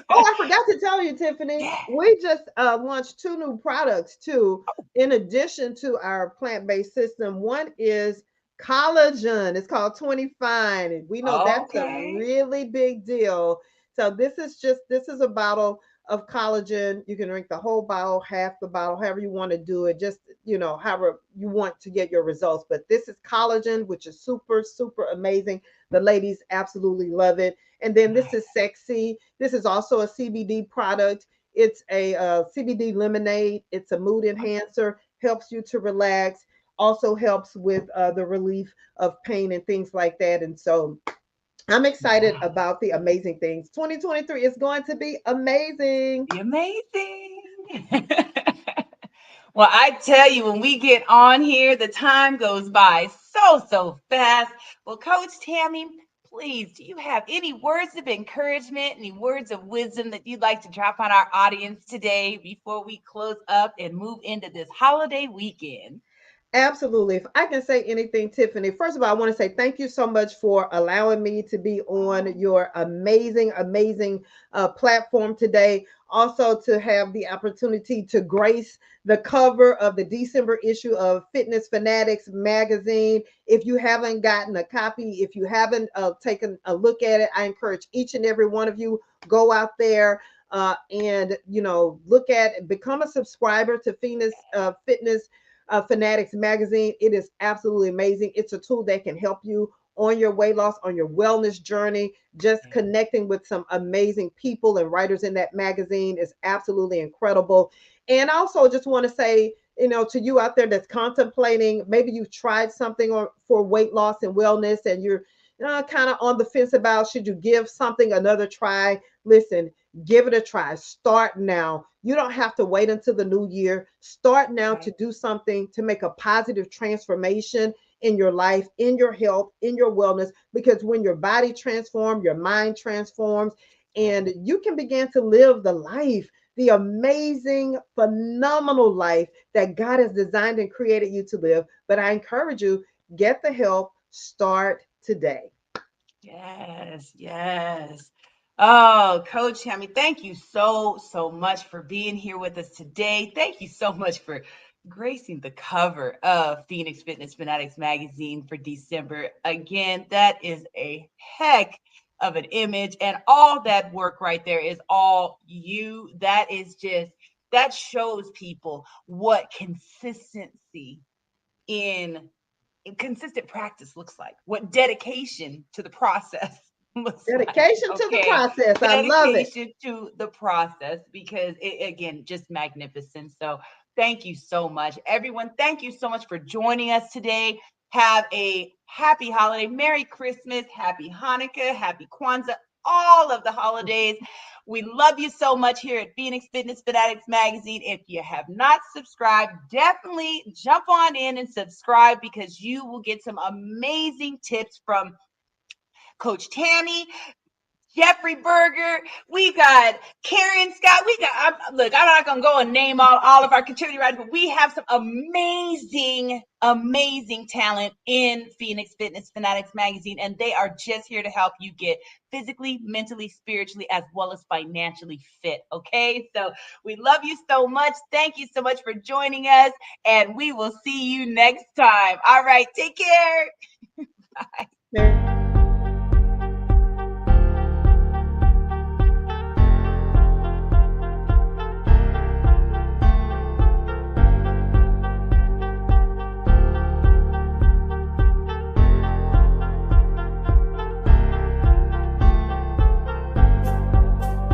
[SPEAKER 2] Oh, I forgot to tell you, Tiffany,
[SPEAKER 1] Yeah.
[SPEAKER 2] we just launched two new products too, in addition to our plant-based system. One is collagen. It's called 25. We know that's a
[SPEAKER 1] Okay.
[SPEAKER 2] really big deal. So this is a bottle of collagen. You can drink the whole bottle, half the bottle, however you want to do it, just however you want to get your results. But this is collagen, which is super, super amazing. The ladies absolutely love it. And then this
[SPEAKER 1] Nice.
[SPEAKER 2] is sexy. This is also a CBD product. It's a CBD lemonade. It's a mood enhancer, helps you to relax, also helps with the relief of pain and things like that. And so I'm excited
[SPEAKER 1] Wow.
[SPEAKER 2] about the amazing things. 2023 is going to be amazing.
[SPEAKER 1] Be amazing. Well, I tell you, when we get on here, the time goes by so fast. Well, Coach Tammi, please, do you have any words of encouragement, any words of wisdom that you'd like to drop on our audience today before we close up and move into this holiday weekend?
[SPEAKER 2] Absolutely. If I can say anything, Tiffany, first of all, I want to say thank you so much for allowing me to be on
[SPEAKER 1] Oh,
[SPEAKER 2] your amazing, amazing platform today. Also, to have the opportunity to grace the cover of the December issue of Fitness Fanatics magazine. If you haven't gotten a copy, if you haven't taken a look at it, I encourage each and every one of you go out there and look at become a subscriber to Fitness Fanatics magazine. It is absolutely amazing. It's a tool that can help you on your weight loss, on your wellness journey. Just
[SPEAKER 1] yeah.
[SPEAKER 2] connecting with some amazing people and writers in that magazine is absolutely incredible. And also, just want to say, to you out there that's contemplating, maybe you've tried something for weight loss and wellness, and you're kind of on the fence about should you give something another try. Listen, give it a try. Start now. You don't have to wait until the new year. Start now to
[SPEAKER 1] Right.
[SPEAKER 2] do something to make a positive transformation in your life, in your health, in your wellness. Because when your body transforms, your mind transforms,
[SPEAKER 1] Right.
[SPEAKER 2] and you can begin to live the amazing, phenomenal life that God has designed and created you to live. But I encourage you, get the help, start today.
[SPEAKER 1] Yes, yes. Oh, Coach Tammy, thank you so much for being here with us today. Thank you so much for gracing the cover of Phoenix Fitness Fanatics magazine for December. Again, that is a heck of an image, and all that work right there is all you. That is just, that shows people what consistency in consistent practice looks like, what dedication to the process looks like.
[SPEAKER 2] Dedication to the
[SPEAKER 1] Okay.
[SPEAKER 2] process. I love it.
[SPEAKER 1] Dedication to the process because it, again, just magnificent. So thank you so much, everyone. Thank you so much for joining us today. Have a happy holiday. Merry Christmas. Happy Hanukkah. Happy Kwanzaa. All of the holidays. We love you so much here at Phoenix Fitness Fanatics Magazine. If you have not subscribed, definitely jump on in and subscribe because you will get some amazing tips from Coach Tammi, Jeffrey Berger. We got Karen Scott. We got, look, I'm not going to go and name all of our contributing writers, but we have some amazing talent in Phoenix Fitness Fanatics magazine, and they are just here to help you get physically, mentally, spiritually, as well as financially fit. Okay. So we love you so much. Thank you so much for joining us, and we will see you next time. All right. Take care. Bye.
[SPEAKER 2] Merry